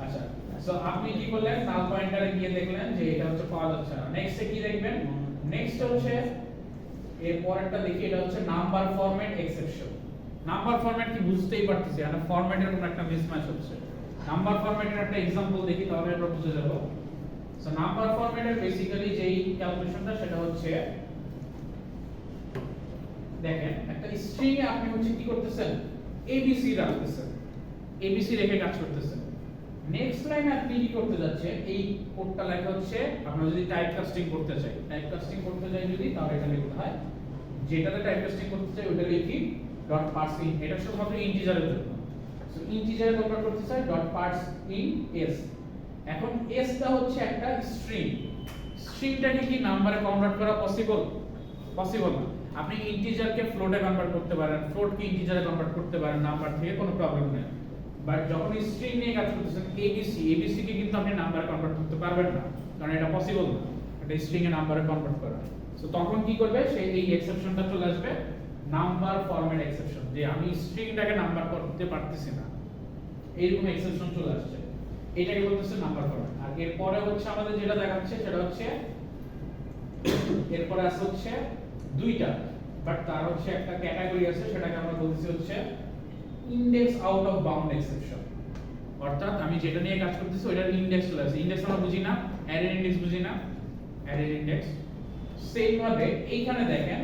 A: আচ্ছা, সো আপনি কি করলেন, নাল পয়েন্টারে গিয়ে দেখলেন যে এটা হচ্ছে পাওয়া যাচ্ছে না, নেক্সটে কি দেখবেন, নেক্সট হচ্ছে এর পরেরটা দেখি, এটা হচ্ছে number format exception. Number format কি বুঝতেই পারতেছি, মানে ফরম্যাটের কোনো একটা মিসম্যাচ হচ্ছে। নাম্বার ফরম্যাটের একটা एग्जांपल দেখি, তাহলে আমরা বুঝে যাব। সো নাম্বার ফরম্যাটের বেসিক্যালি যেই ক্যালকুলেশনটা সেটা হচ্ছে, দেখেন একটা স্ট্রিং এ আপনি হচ্ছে কি করতেছেন, এবিসি রাখতেছেন, এবিসি রেখে কাজ করতেছেন। নেক্সট লাইন আপনি কি করতে যাচ্ছে, এই কোডটা লেখা হচ্ছে, আমরা যদি টাইপ কাস্টিং করতে চাই, টাইপ কাস্টিং করতে চাই যদি, তাহলে এটা লিখতে হয়, যেটাতে টাইপ কাস্টিং করতে চাই ওটা লিখি ডট পার্সিং, এটা শুধুমাত্র ইন্টিজারের জন্য। সো ইন্টিজারে কনভার্ট করতে চাই ডট পার্সিং এস। এখন এসটা হচ্ছে একটা স্ট্রিং, স্ট্রিংটাকে কি নাম্বারে কনভার্ট করা পসিবল? পসিবল না। আপনি ইন্টিজারকে ফ্লোটে কনভার্ট করতে পারেন, ফ্লোটকে ইন্টিজারে কনভার্ট করতে পারেন নাম্বার থেকে, কোনো প্রবলেম নেই। বাট যখন স্ট্রিং নিয়ে কাজ করতেছেন এবিসি কে কিন্তু আপনি নাম্বারে কনভার্ট করতে পারবেন না, কারণ এটা পসিবল না এটা স্ট্রিং এ নাম্বারে কনভার্ট করা। সো তখন কি করবে, সেই এই এক্সেপশনটা চলে আসবে, নাম্বার ফরম্যাট এক্সেপশন, যে আমি স্ট্রিংটাকে নাম্বার করতে পারতেছি না, এইরকম এক্সেপশন চলে আসছে, এটাকে বলতেছে নাম্বার ফরম্যাট। আর এরপরে হচ্ছে আমাদের যেটা দেখাচ্ছে সেটা হচ্ছে, এরপরে আছে হচ্ছে দুইটা, বাট তার হচ্ছে একটা ক্যাটাগরি আছে, সেটাকে আমরা বলতেছি হচ্ছে index out of bound exception. অর্থাৎ আমি যেটা নিয়ে কাজ করতেছি ওইটার ইনডেক্স চলে আসে। ইনডেক্স আমরা বুঝি না, অ্যারে ইনডেক্স বুঝি না, অ্যারে ইনডেক্স। সেম ভাবে এইখানে দেখেন,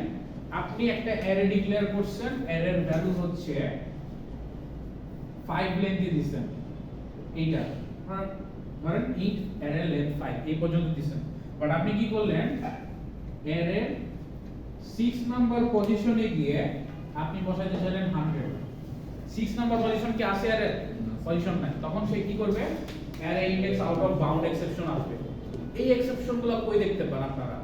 A: আপনি একটা অ্যারে ডিক্লেয়ার করছেন, অ্যারের ভ্যালু হচ্ছে 5 লেন্থ দিয়েছেন, এইটা ধরেন ইন্ট অ্যারে লেন্থ 5 এই পর্যন্ত দিয়েছেন। বাট আপনি কি করলেন, অ্যারে 6 নাম্বার পজিশনে গিয়ে আপনি বসাইতে চাইলেন 100। 6 নাম্বার পজিশন কি আছে অ্যারে পজিশন নাই, তখন সে কি করবে, array index out of bound exception আসবে। এই এক্সেপশনগুলো কই দেখতে পান আপনারা?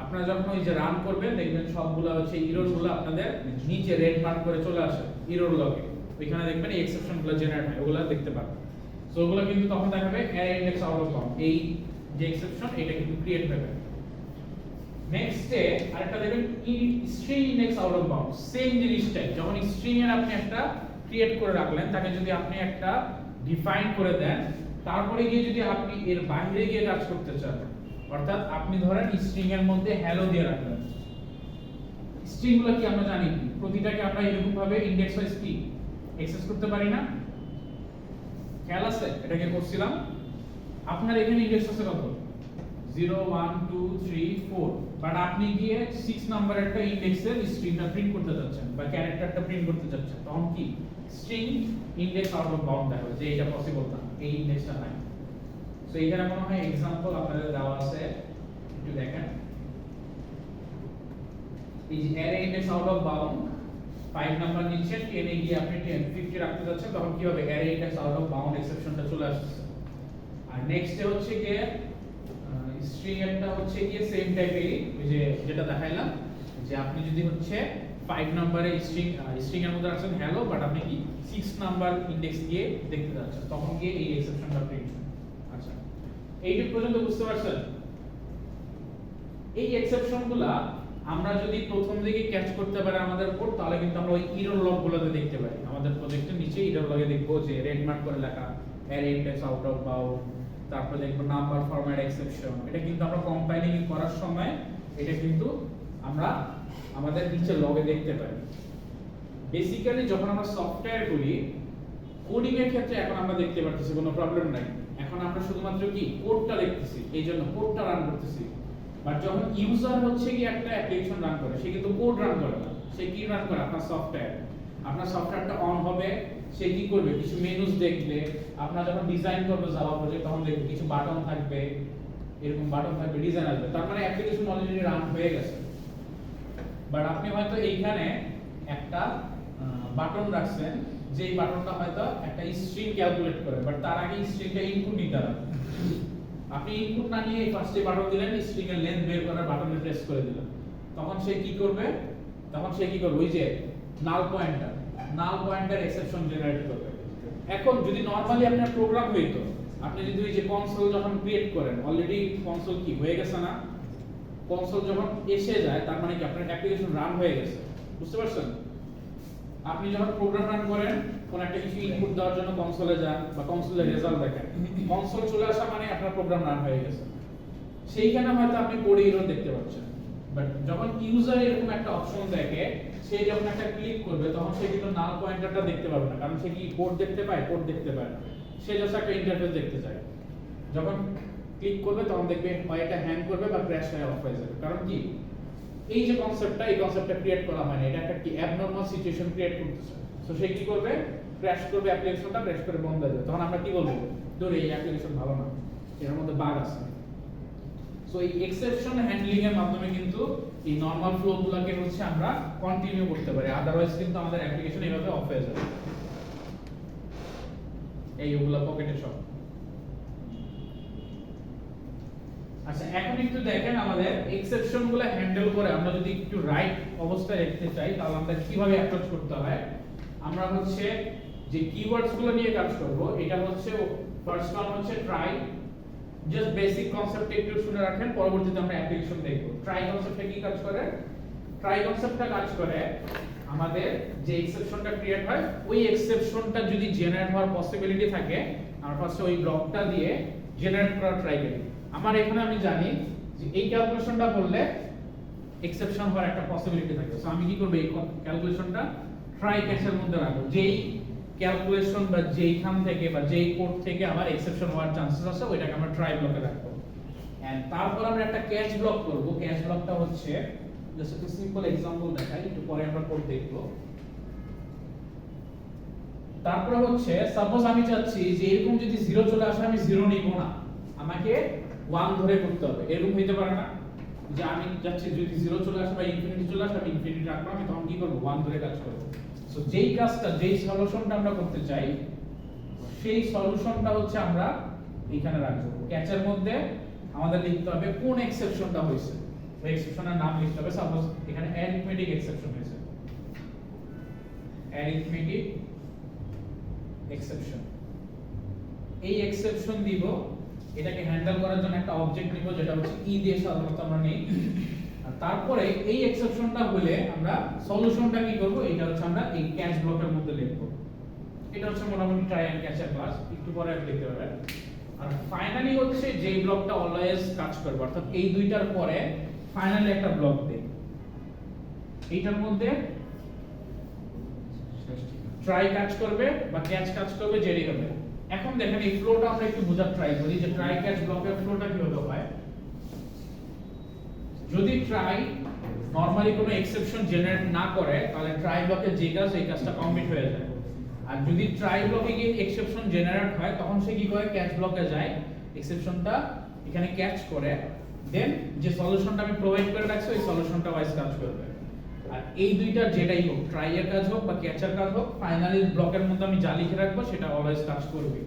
A: আপনারা যখন ওই যে রান করবেন দেখবেন সবগুলো হচ্ছে এররগুলো আপনাদের নিচে রেড মার্ক করে চলে আসে এরর লগে, ওইখানে দেখবেন এই এক্সেপশনগুলো জেনারেট হয়, ওগুলো দেখতে পাবেন। সো ওগুলো কিন্তু তখন দেখাবে array index out of bound, এই যে এক্সেপশন এটা কিন্তু ক্রিয়েট হবে। নেক্সটে আরেকটা দেখবেন string index out of bound, same জিনিসটাই, যখন স্ট্রিং এর আপনি একটা ক্রিয়েট করে রাখলেন, তাকে যদি আপনি একটা ডিফাইন করে দেন, তারপরে গিয়ে যদি আপনি এর বাইরে গিয়ে কাজ করতে চান, অর্থাৎ আপনি ধরেন স্ট্রিং এর মধ্যে হ্যালো দিয়ে রাখলেন। স্ট্রিং গুলো কি আমরা জানি, প্রতিটাকে আমরা এরকম ভাবে ইনডেক্স ওয়াইজ কি অ্যাক্সেস করতে পারি না, খেয়াল আছে? এটাকে করছিলাম, আপনার এখানে ইনডেক্স আছে কত, 0 1 2 3 4, বাট আপনি গিয়ে 6 নাম্বার একটা ইনডেক্সের স্ট্রিংটা প্রিন্ট করতে যাচ্ছেন বা ক্যারেক্টারটা প্রিন্ট করতে যাচ্ছেন, তখন কি string index out of bound দেখাবে যে এটা পসিবল না, এই ইনডেক্সটা নাই। সো এখানে মনে হয় एग्जांपल আপনাদের দেওয়া আছে, একটু দেখেন। এই যে array index out of bound 5 number নিচ্ছেন, 10 এ গিয়ে আপনি 50 রাখতে যাচ্ছেন, তখন কি হবে, array index out of bound এক্সেপশনটা চলে আসছে। আর নেক্সটে হচ্ছে কি স্ট্রিং একটা হচ্ছে কি সেম টাইপেরই, ওই যে যেটা দেখাইলাম, যে আপনি যদি হচ্ছে 5 নম্বরে স্ট্রিং এর মধ্যে রাখছেন হ্যালো, বাট আপনি কি 6 নাম্বার ইনডেক্স দিয়ে দেখতে যাচ্ছেন, তখন গিয়ে এই এক্সেপশনটা প্রিন্ট হবে। আচ্ছা, এইটুকু পর্যন্ত বুঝতে পারছেন? এই এক্সেপশনগুলা আমরা যদি প্রথম দিকে ক্যাচ করতে পারি আমাদের কোড, তাহলে কিন্তু আমরা ওই এরর লগগুলোতে দেখতে পারি। আমাদের প্রজেক্টের নিচে এরর লগে দেখবো যে রেড মার্ক করে লেখা array index out of bound, তারপর দেখবো নাম্বার ফরম্যাট এক্সেপশন। এটা কিন্তু আমরা কম্পাইলিং করার সময় এটা কিন্তু আমরা আমাদের নিচে লগে দেখতে পাই। বেসিক্যালি যখন আমরা সফটওয়্যার করি, কোডিং এর ক্ষেত্রে এখন আমরা দেখতে পাচ্ছি কোনো প্রবলেম নাই, এখন আমরা শুধুমাত্র কি কোডটা দেখতেছি, এইজন্য কোডটা রান করতেছি। বাট যখন ইউজার হচ্ছে কি একটা অ্যাপ্লিকেশন রান করে, সে কিন্তু কোড রান করে না, সে কি রান করে, আপনার সফটওয়্যার। আপনার সফটওয়্যারটা অন হবে, সে কি করবে, কিছু মেনুস দেখবে। আপনারা যখন ডিজাইন করবে জাভা প্রজেক্ট, তখন দেখবে কিছু বাটন থাকবে, এরকম বাটন থাকবে, ডিজাইন আসবে, তার মানে অ্যাপ্লিকেশন অলরেডি রান হয়ে গেছে। বাট আপনি হয়তো এইখানে একটা বাটন রাখছেন, যেই বাটনটা হয়তো একটা স্ট্রিং ক্যালকুলেট করে, বাট তার আগে স্ট্রিংটা ইনপুট নিতে হবে। আপনি ইনপুট না নিয়ে ফার্স্টে বাটন দিলেন, স্ট্রিং এর লেন্থ বের করার বাটনে প্রেস করে দিলেন, তখন সে কি করবে, ওই যে নাল পয়েন্টার এক্সেপশন জেনারেট করবে। এখন যদি নরমালি আপনার প্রোগ্রাম হইতো, আপনি যদি ওই যে কনসোল যখন ক্রিয়েট করেন, অলরেডি কনসোল কি হয়ে গেছে না, কনসোল যখন এসে যায় তার মানে কি আপনার অ্যাপ্লিকেশন রান হয়ে গেছে, বুঝতে পারছেন? আপনি যখন প্রোগ্রাম রান করেন, কোন একটা কিছু ইনপুট দেওয়ার জন্য কনসোলে যান বা কনসোলে রেজাল্ট দেখেন, কনসোল চলে আসা মানে আপনার প্রোগ্রাম রান হয়ে গেছে। সেইখানে হয়তো আপনি কোডে এরর দেখতে পাচ্ছেন, বাট যখন ইউজার এরকম একটা অপশন দেখে, সে যখন একটা ক্লিক করবে, তখন সে কিন্তু নাল পয়েন্টারটা দেখতে পাবে না, কারণ সে কি কোড দেখতে পায়, কোড দেখতে পায় না, সে জাস্ট একটা ইন্টারফেস দেখতে চায়। যখন ক্লিক করবে তখন দেখবে হয় এটা হ্যাং করবে বা ক্র্যাশ হয়ে অফ হয়ে যাবে। কারণ কি, এই যে কনসেপ্টটা ক্রিয়েট করা হয় না, এটা একটা কি অ্যাবনরমাল সিচুয়েশন ক্রিয়েট করতেছে। সো সে কি করবে, ক্র্যাশ করবে, অ্যাপ্লিকেশনটা ক্র্যাশ করে বন্ধ হয়ে যাবে। তখন আমরা কি বলবো, ধর এই অ্যাপ্লিকেশন ভালো না, এর মধ্যে বাগ আছে। সো এই এক্সেপশন হ্যান্ডলিং এর মাধ্যমে কিন্তু এই নরমাল ফ্লো গুলোকে হচ্ছে আমরা কন্টিনিউ করতে পারি, আদারওয়াইজ কিন্তু আমাদের অ্যাপ্লিকেশন এইভাবে অফ হয়ে যাবে। এইগুলো পকেটে সব। আচ্ছা, আচ্ছা এখন একটু দেখেন আমাদের এক্সেপশন গুলো হ্যান্ডেল করে আমরা যদি একটু রাইট অবস্থায় রাখতে চাই তাহলে আমরা কিভাবে অ্যাপ্রোচ করতে হয় আমরা হচ্ছে যে কিওয়ার্ডস গুলো নিয়ে কাজ করব এটা হচ্ছে ফার্স্ট ওয়ান হচ্ছে ট্রাই জাস্ট বেসিক কনসেপ্ট একটু শুনে রাখেন পরবর্তীতে আমরা অ্যাপ্লিকেশন দেখব ট্রাই কনসেপ্টটা কি কাজ করে ট্রাই কনসেপ্টটা কাজ করে আমাদের যে এক্সেপশনটা ক্রিয়েট হয় ওই এক্সেপশনটা যদি জেনারেট হওয়ার পসিবিলিটি থাকে আমরা ফার্স্টে ওই ব্লকটা দিয়ে জেনারেট করা ট্রাই করি আমার এখানে আমি জানি যে এই ক্যালকুলেশনটা করলে এক্সেপশন হওয়ার একটা পসিবিলিটি থাকে সো আমি কি করব এই ক্যালকুলেশনটা ট্রাই ক্যাচের মধ্যে রাখবো যেই ক্যালকুলেশন বা যেইখান থেকে বা যেই কোড থেকে আমার এক্সেপশন হওয়ার চান্সেস আছে ওইটাকে আমরা ট্রাই ব্লকে রাখবো এন্ড তারপর আমরা একটা ক্যাচ ব্লক করব ক্যাচ ব্লকটা হচ্ছে জাস্ট একটা সিম্পল एग्जांपल দেখাই একটু পরে আমরা কোড দেখব তারপর হচ্ছে সাপোজ আমি চাচ্ছি যে এরকম যদি 0 চলে আসে আমি 0 নিব না আমাকে 1 ধরে করতে হবে এরকম হইতে পারে না যে আমি চাচ্ছি যদি 0 চলে আসে বা ইনফিনিটি চলে আসে আমি ইনফিনিটি রাখবো আমি তখন কি করব 1 ধরে কাজ করব সো যেই কাজটা যেই সলিউশনটা আমরা করতে চাই সেই সলিউশনটা হচ্ছে আমরা এখানে রাখবো ক্যাচের মধ্যে আমাদের লিখতে হবে কোন এক্সেপশনটা হইছে ওই এক্সেপশনের নাম লিখতে হবে সাপোজ এখানে অ্যারিথমেটিক এক্সেপশন হয়েছে অ্যারিথমেটিক এক্সেপশন এই এক্সেপশন দিব এটাকে হ্যান্ডেল করার জন্য একটা অবজেক্ট নিব যেটা হচ্ছে ই দিয়ে সাধারণত আমরা নেই আর তারপরে এই এক্সেপশনটা হলে আমরা সলিউশনটা কি করব এটা হচ্ছে আমরা এই ক্যাচ ব্লকের মধ্যে লিখব এটা হচ্ছে মোটামুটি ট্রাই এন্ড ক্যাচের ক্লাস একটু পরে আপনি লিখতে পারবেন আর ফাইনালি হচ্ছে যে ব্লকটা অলওয়েজ কাজ করবে অর্থাৎ এই দুইটার পরে ফাইনালি একটা ব্লক দেই এইটার মধ্যে ট্রাই কাজ করবে বা ক্যাচ কাজ করবে যেটি হবে এখন দেখেন এই ফ্লোটা আমরা একটু বোঝার ট্রাই করি যে ট্রাই ক্যাচ ব্লকের ফ্লোটা কিভাবে হয় যদি ট্রাই নরমালি কোনো এক্সেপশন জেনারেট না করে তাহলে ট্রাই ব্লকে যে কাজ এই কাজটা কমপ্লিট হয়ে যায় আর যদি ট্রাই ব্লকে গিয়ে এক্সেপশন জেনারেট হয় তখন সে কি করে ক্যাচ ব্লকে যায় এক্সেপশনটা এখানে ক্যাচ করে দেন যে সলিউশনটা আমি প্রোভাইড করে রাখছি ওই সলিউশনটা ওয়াইজ কাজ করবে আর এই দুইটা যেটাই হোক ট্রাই এর কাজ হোক বা ক্যাচের কাজ হোক ফাইনালি ব্লকের মধ্যে আমি যা লিখে রাখবো সেটা অলওয়েজ কাজ করবে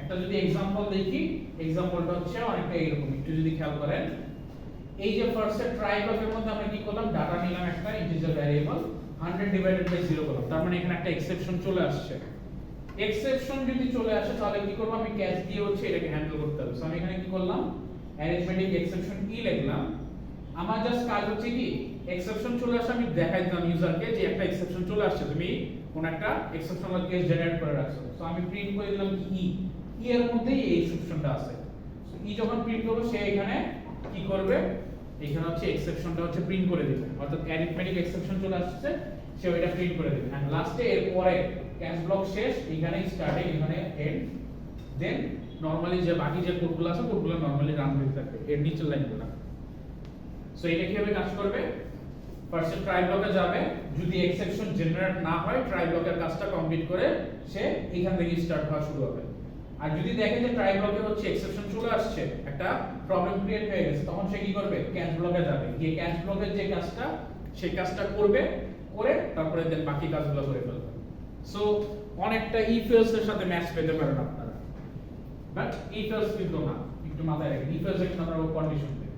A: একটা যদি एग्जांपल দেখি एग्जांपलটা হচ্ছে অনেকটা এরকম একটু যদি খেয়াল করেন এই যে ফার্স্টে ট্রাই ব্লকের মধ্যে আমরা কি করলাম ডাটা নিলাম একটা ইন্টিজার ভ্যারিয়েবল 100 ডিভাইডেড বাই 0 করলাম তার মানে এখানে একটা এক্সেপশন চলে আসছে এক্সেপশন যদি চলে আসে তাহলে কি করব আমি ক্যাচ দিয়ে হচ্ছে এটাকে হ্যান্ডেল করতে হবে সো আমি এখানে কি করলাম অ্যারিথমেটিক এক্সেপশন কি লিখলাম আমার জাস্ট কাজ হচ্ছে কি এক্সেপশন চলে আসে আমি দেখাই দিলাম ইউজারকে যে একটা এক্সেপশন চলে আসছে তুমি কোন একটা এক্সেপশনাল কেস জেনারেট করে রাখছো সো আমি প্রিন্ট করে দিলাম কি ই এর মধ্যেই এই এক্সেপশনটা আছে সো ই যখন প্রিন্ট করবে সে এখানে কি করবে এখানে হচ্ছে এক্সেপশনটা হচ্ছে প্রিন্ট করে দিবে অর্থাৎ অ্যারিথমেটিক এক্সেপশন চলে আসছে সে ওইটা প্রিন্ট করে দিবে এন্ড লাস্টে এর পরে ক্যাচ ব্লক শেষ এখানে স্টার্টিং এখানে এন্ড দেন নরমালি যে বাকি যে কোডগুলো আছে কোডগুলো নরমালি রান হতে থাকবে এর নিচের লাইনগুলো সো এটা কিভাবে কাজ করবে ফার্স্টে ট্রাই ব্লকে যাবে যদি এক্সেপশন জেনারেট না হয় ট্রাই ব্লকের কাজটা কমপ্লিট করে সে এখান থেকে স্টার্ট হওয়া শুরু হবে আর যদি দেখে যে ট্রাই ব্লকে হচ্ছে এক্সেপশন চলে আসছে একটা প্রবলেম ক্রিয়েট হয়ে গেছে তখন সে কি করবে ক্যাচ ব্লকে যাবে গিয়ে ক্যাচ ব্লকের যে কাজটা সেই কাজটা করবে করে তারপরে দেন বাকি কাজগুলো করে ফেলবে সো অনেকটা ইফ এলস এর সাথে ম্যাচ পেতে পারেন আপনারা বাট ইফ এলস কিন্তু না একটু মাথায় রাখবেন ইফ এলস এর আমরা কন্ডিশন দেব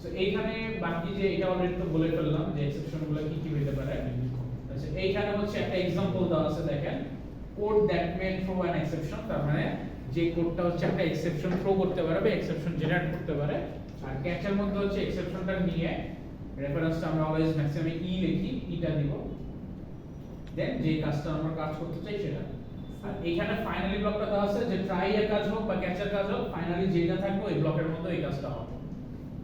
A: সো এইখানে বাকি যে এটা অলরেডি তো বলে ফেললাম যে এক্সেপশন গুলো কি কি হতে পারে আচ্ছা এইখানে হচ্ছে একটা एग्जांपल দেওয়া আছে দেখেন code that may throw an exception তার মানে যে কোডটা হচ্ছে একটা এক্সেপশন থ্রো করতে পারে বা এক্সেপশন জেনারেট করতে পারে আর ক্যাচের মধ্যে হচ্ছে এক্সেপশনটা নিয়ে রেফারেন্সটা আমরা অলওয়েজ ম্যাক্সিমাম ই লিখি ইটা দিব দেন যে কাজটা আমরা কাজ করতে চাই সেটা আর এখানে ফাইনালি ব্লকটা দেওয়া আছে যে ট্রাই এর কাজ হোক বা ক্যাচের কাজ হোক ফাইনালি যেটা থাকবে ওই ব্লকের মধ্যে এই কাজটা হবে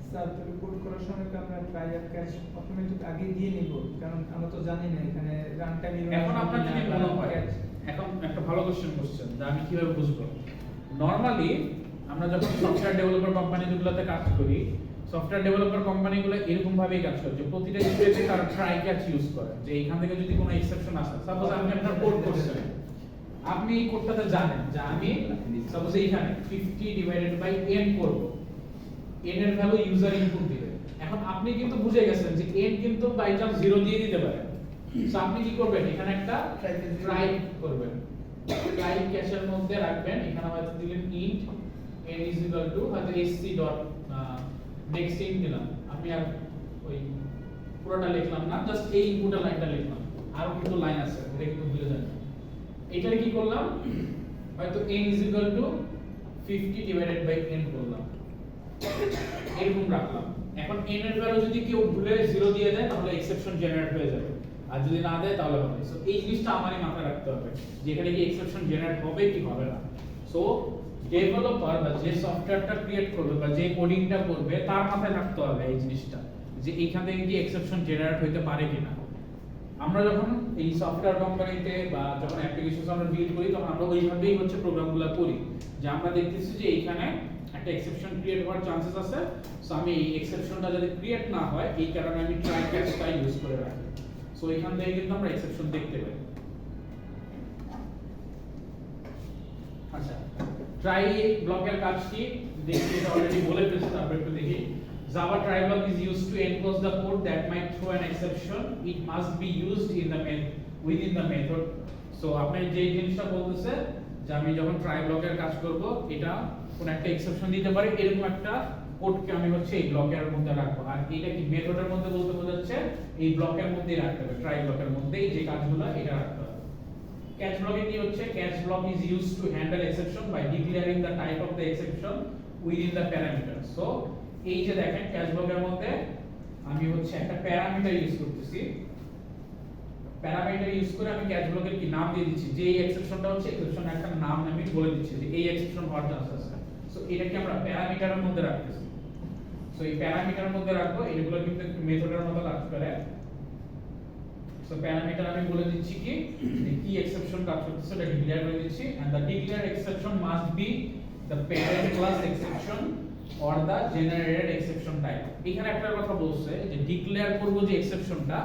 B: স্যার তবে কোড করার সময় তো আমরা ট্রাই আর ক্যাচ অটোমেটিক আগে দিয়ে নিব কারণ আমরা তো জানি না এখানে রান টাইম
A: এখন আপনার যদি মনে হয় এখন একটা ভালো কোশ্চেন কোশ্চেন যে আমি কিভাবে বুঝবো নরমালি আমরা যখন সফটওয়্যার ডেভেলপার কোম্পানিগুলোতে কাজ করি সফটওয়্যার ডেভেলপার কোম্পানিগুলো এরকম ভাবেই কাজ করে যে প্রতিটা স্টেপে তারা ট্রাই ক্যাচ ইউজ করে যে এখান থেকে যদি কোনো এক্সেপশন আসে সাপোজ আপনি আপনার কোড করছেন আপনি এই কোডটাতে জানেন যে আমি সাপোজ এইখানে 50 ডিভাইডেড বাই n করব n এর ভ্যালু ইউজার ইনপুট দিবে এখন আপনি কিন্তু বুঝে গেছেন যে n কিন্তু বাই চান্স 0 দিয়ে দিতে পারে সো আপনি কি করবেন এখানে একটা ট্রাই করবেন ট্রাই ক্যাশের মধ্যে রাখবেন এখানে হয়তো দিলেন int n is equal to হয়তো sc ডট নেক্সট ইন দিলাম, আমি আর ওই পুরোটা লিখলাম না, জাস্ট এই ইনপুটের লাইনটা লিখলাম, আর কিন্তু লাইন আছে এটা কিন্তু ভুলে যাবেন। এটারে কি করলাম, হয়তো n is equal to 50 divided by n করলাম, এরকম রাখলাম। এখন n এর ভ্যালু যদি কেউ ভুলে 0 দিয়ে দেয় তাহলে এক্সেপশন জেনারেট হয়ে যাবে, আর যদি না দেয় তাহলে হবে। সো এই জিনিসটা আমারই মাথায় রাখতে হবে যে এখানে কি এক্সেপশন জেনারেট হবে কি হবে না। সো ডেভেলপার বা যে সফটওয়্যারটা ক্রিয়েট করবে বা যে কোডিংটা করবে তার মাথায় রাখতে হবে এই জিনিসটা যে এইখান থেকে কি এক্সেপশন জেনারেট হইতে পারে কিনা। আমরা যখন এই সফটওয়্যার কোম্পানিতে বা যখন অ্যাপ্লিকেশন আমরা বিল্ড করি তখন আমরা ওইভাবেই হচ্ছে প্রোগ্রামগুলো করি, যে আমরা দেখতেছি যে এইখানে একটা এক্সেপশন ক্রিয়েট হওয়ার চান্সেস আছে। সো আমি এই এক্সেপশনটা যদি ক্রিয়েট না হয় এই কারণে আমি ট্রাই ক্যাচটা ইউজ করে রাখি। সো এখান থেকে কিন্তু আমরা এক্সেপশন দেখতে পাই। আচ্ছা, ট্রাই ব্লকের কাজ কি দেখি, এটা অলরেডি বলে ফেলেছি, তারপর একটু দেখি। Java try block is used to enclose the code that might throw an exception. It must be used in the within the method. So আপনি যে জিনিসটা বলতেছে যে আমি যখন ট্রাই ব্লকের কাজ করব এটা কোন একটা এক্সেপশন দিতে পারে এরকম একটা কোডকে আমি হচ্ছে এই ব্লকের মধ্যে রাখবো। আর এটা কি মেথডের মধ্যে বলতে বোঝাচ্ছে এই ব্লকের মধ্যেই রাখতে হবে, ট্রাই ব্লকের মধ্যেই যে কাজগুলো এটা রাখতে হবে। Catch block কি হচ্ছে, catch block is used to handle exception by declaring the type of the exception within the parameter. So এই যে দেখেন ক্যাচ ব্লকের মধ্যে আমি হচ্ছে একটা প্যারামিটার ইউজ করতেছি, প্যারামিটার ইউজ করে আমি ক্যাচ ব্লকের কি নাম দিয়ে দিচ্ছি, যে এই এক্সেপশনটা হচ্ছে এক্সেপশন একটা নাম আমি বলে দিচ্ছি যে এই এক্সেপশন হওয়ার চান্স আছে। সো এটাকে আমরা প্যারামিটারের মধ্যে রাখতেছি। সো এই প্যারামিটারের মধ্যে রাখবো, এগুলো কিন্তু একটু মেথডের মতো কাজ করে। সো প্যারামিটার আমি বলে দিচ্ছি কি যে কি এক্সেপশন কাজ করতেছে এটা ডিক্লেয়ার করে দিচ্ছি, and the declare exception must be the parent class exception or the generated exception type। এখানে একটা কথা বলছে যে ডিক্লেয়ার করব যে এক্সেপশনটা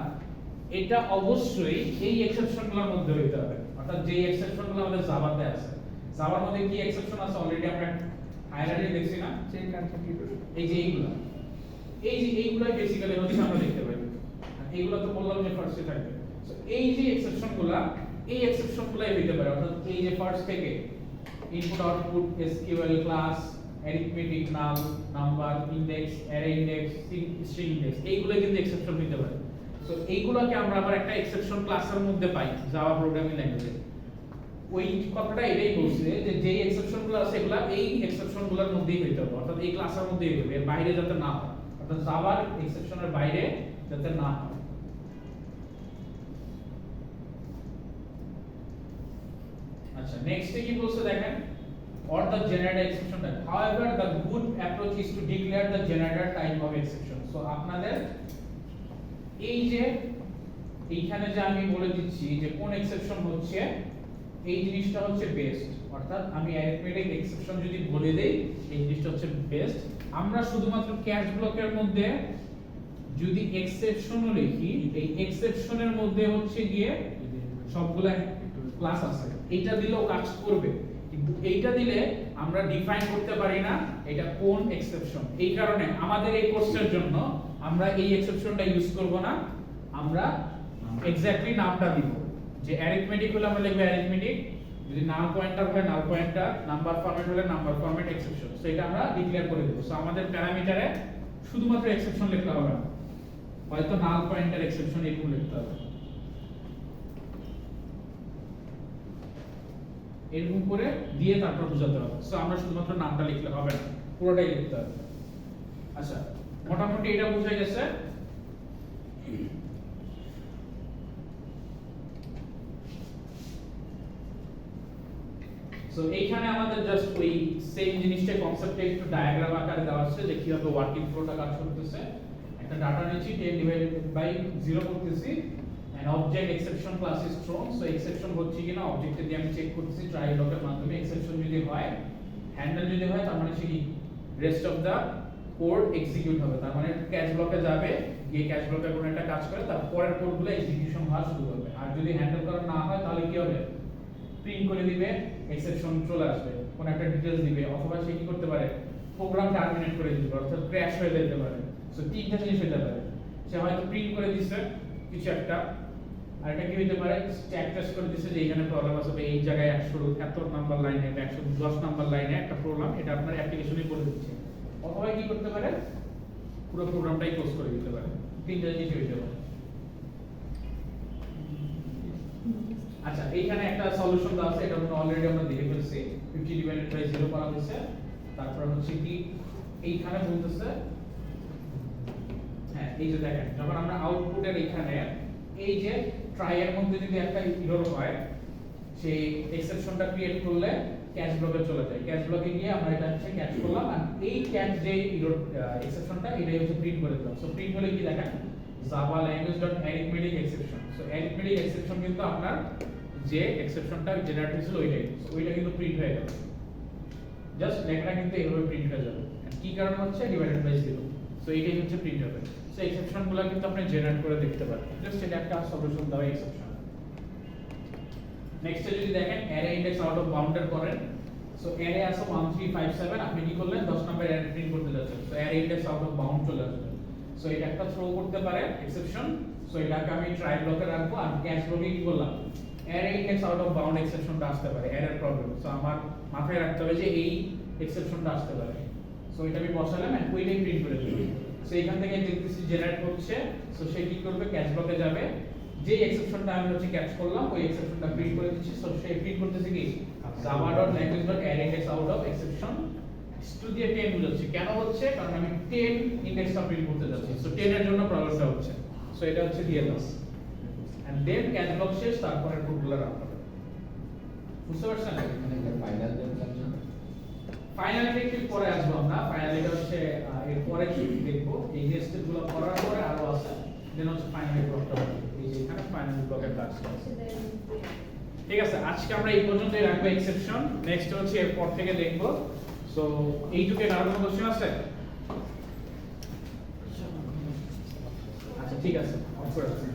A: এটা অবশ্যই এই এক্সেপশনগুলোর মধ্যে হইতে হবে, অর্থাৎ যে এক্সেপশনগুলো আমাদের জাভাতে আছে। জাভার মধ্যে কি এক্সেপশন আছে অলরেডি আমরা হায়ারার্কি দেখছি না,
B: চেক কনফিগারেশন,
A: এই যে এইগুলাই বেসিক্যালি হচ্ছে আমরা দেখতে পাই। এইগুলো তো বললাম যে ফার্স্টে থাকবে। সো এই যে এক্সেপশনগুলো এই এক্সেপশনগুলাই হইতে পারে, অর্থাৎ এই যে ফার্স্ট থেকে input output SQL class arithmetic নাম number index array index string index এইগুলো কিন্তু এক্সেপশন হতে পারে। সো এইগুলোকে আমরা আবার একটা এক্সেপশন ক্লাসের মধ্যে পাই জাভা প্রোগ্রামিং ল্যাঙ্গুয়েজে। ওই কথাটা এটাই বলছে যে যেই এক্সেপশনগুলো আছে এগুলা এই এক্সেপশনগুলোর মধ্যেই হইতে হবে, অর্থাৎ এই ক্লাসের মধ্যেই হবে, এর বাইরে যাতে না হয়, অর্থাৎ জাভার এক্সেপশনের বাইরে যাতে না হয়। আচ্ছা, নেক্সট কি বলছে দেখেন, or the generated exception type. However, the good approach is to declare the generated type of exception. So আপনাদের এই যে এইখানে যে আমি বলে দিচ্ছি যে কোন এক্সেপশন হচ্ছে এই জিনিসটা হচ্ছে বেস্ট, অর্থাৎ আমি অ্যারিথমেটিক এক্সেপশন যদি বলে দেই এই জিনিসটা হচ্ছে বেস্ট। আমরা শুধুমাত্র ক্যাচ ব্লকের মধ্যে যদি এক্সেপশন লিখি এই এক্সেপশনের মধ্যে হচ্ছে গিয়ে সবগুলা ক্লাস আছে, এটা দিলেও কাজ করবে, কিন্তু এইটা দিলে আমরা ডিফাইন করতে পারি না এটা কোন এক্সেপশন। এই কারণে আমাদের এই কোর্সের জন্য আমরা এই এক্সেপশনটা ইউজ করব না, আমরা এক্স্যাক্টলি নামটা দিব যে অ্যারিথমেটিক হলে আমরা লিখব অ্যারিথমেটিক, যদি নাল পয়েন্টার হয় নাল পয়েন্টার, নাম্বার ফরম্যাট হলে নাম্বার ফরম্যাট এক্সেপশন। সো এটা আমরা ডিক্লেয়ার করে দেব। সো আমাদের প্যারামিটারে শুধুমাত্র এক্সেপশন লিখতে হবে না, হয়তো নাল পয়েন্টার এক্সেপশন এরকম লিখতে হবে, এরকম করে দিয়ে তারপর বোঝাতে হবে। সো আমরা শুধুমাত্র নামটা লিখলে হবে না, পুরোটাই লিখতে হবে। আচ্ছা, মোটামুটি এটা বোঝা গেছে। সো এইখানে আমাদের জাস্ট ওই সেম জিনিসটা কনসেপ্টে একটু ডায়াগ্রাম আকারে দেওয়া আছে যে কিভাবে ওয়ার্কিং ফ্লোটা কাজ করতেছে। একটা ডাটা নিচ্ছি 10 ডিভাইডেড বাই 0 করতেছি, an object exception class is thrown। so exception হচ্ছে কিনা অবজেক্টে দিয়ে আমি চেক করতেছি ট্রাই ব্লকের মাধ্যমে। এক্সেপশন যদি হয়, হ্যান্ডেল যদি হয়, তার মানে কি rest of the code execute হবে, তার মানে ক্যাচ ব্লকে যাবে, গিয়ে ক্যাচ ব্লকে কোনো একটা কাজ করে তার পরের কোডগুলো এক্সিকিউশন হওয়া শুরু করবে। আর যদি হ্যান্ডেল করা না হয় তাহলে কি হবে, প্রিন্ট করে দিবে, এক্সেপশন চলে আসবে, কোন একটা ডিটেইলস দিবে, অথবা সে কি করতে পারে প্রোগ্রাম টার্মিনেট করে দিতে পারে, অর্থাৎ ক্র্যাশ হয়ে যেতে পারে। সো তিনটা জিনিস হতে পারে, সে হয়তো প্রিন্ট করে দিছে কিছু একটা আর এটা কি হতে পারে স্ট্যাক টেস্ট করে দিছে যে এখানে প্রবলেম আছে বা এই জায়গায় 100 এত নাম্বার লাইনে বা 110 নাম্বার লাইনে একটা প্রবলেম, এটা আপনার অ্যাপ্লিকেশনে করে দিচ্ছে। অথবা কি করতে পারে পুরো প্রোগ্রামটাই ক্লোজ করে দিতে পারে। তিনটা জিনিস হইতে পারে। আচ্ছা এইখানে একটা সলিউশন দেওয়া আছে, এটা আমরা অলরেডি আমরা দেখে ফেলছি। 50 ডিভাইডেড বাই 0 করা হয়েছে। তারপর হচ্ছে কি এইখানে বলতেছে হ্যাঁ এই যে দেখেন যখন আমরা আউটপুটের এইখানে এই যে ট্রাই এর মধ্যে যদি একটা এরর হয় সেই এক্সেপশনটা ক্রিয়েট করলে ক্যাচ ব্লকে চলে যায়। ক্যাচ ব্লকে গিয়ে আমরা এটা হচ্ছে ক্যাচ করলাম আর এই ক্যাচ যে এরর এক্সেপশনটা এটাই হচ্ছে প্রিন্ট করে দিলাম। সো প্রিন্ট হলে কি দেখেন Java language dot arithmetic exception. So arithmetic exception কিন্তু আপনার যে এক্সেপশনটা জেনারেট হয়েছিল ওইটাই, সো ওইটা কিন্তু প্রিন্ট হয়ে গেল। জাস্ট লেখাটা কিন্তু এইভাবে প্রিন্ট হয়ে যাবে। কি কারণ হচ্ছে ডিভাইডেড বাই 0। সো এইটাই হচ্ছে প্রিন্ট হবে। সো এক্সেপশনগুলো কিন্তু আপনি জেনারেট করে দেখতে পারেন। জাস্ট এটা একটা সলিউশন দেওয়া এক্সেপশন। নেক্সট যদি দেখেন অ্যারে ইনডেক্স আউট অফ বাউন্ডার করেন। সো অ্যারে আছে 1357, আপনি কি করলেন 10 নাম্বার অ্যারে প্রিন্ট করতে যাচ্ছেন। So array index out of bound চলে আসবে। সো এটা একটা থ্রো করতে পারে এক্সেপশন। সো এটাকে আমি ট্রাই ব্লকে রাখবো আর ক্যাচ ব্লকে কি করলাম array index out of bound এক্সেপশনটা আসতে পারে, এরর প্রবলেম। সো আমার মাথায় রাখতে হবে যে এই এক্সেপশনটা আসতে পারে। সো এটা আমি বসালাম এন্ড ওইটাই প্রিন্ট করে দিলাম। সো এখান থেকে দেখতেছি জেনারেট হচ্ছে। সো সে কি করবে ক্যাচ ব্লকে যাবে, যে এক্সেপশনটা আমি হচ্ছে ক্যাচ করলাম ওই এক্সেপশনটা প্রিন্ট করে দিচ্ছি। সো সে প্রিন্ট করতেছে কি java.language.arrayIndexOut.exception টু দিয়ে 10 বুঝাচ্ছে। কেন হচ্ছে? কারণ আমি 10 ইন্ডেক্সটা প্রিন্ট করতে যাচ্ছি। সো 10 এর জন্য প্রবলেমটা হচ্ছে। সো এটা হচ্ছে দিয়ে দাও এন্ড দেন ক্যাচ ব্লক শেষ, তারপরে কোডগুলো রান হবে। বুঝতে পারছেন?
D: ফাইনাল ফাংশন
A: ফাইনালি একটু পরে আসবো আমরা। ফাইনালিটা হচ্ছে এর পরে কি দেখবো, এই স্টেপগুলো করার পরে আরো আছে। দেন হচ্ছে ফাইনালি ব্লকটা হবে। এই যে এখানে ফাইনালি ব্লকের কাজ আছে। ঠিক আছে, আজকে আমরা এই পর্যন্তই রাখবো এক্সেপশন। নেক্সট হচ্ছে এরপর থেকে দেখবো। সো এইটুকু আর কোনো কোশ্চেন আছে? আচ্ছা ঠিক আছে, অফ করে রাখুন।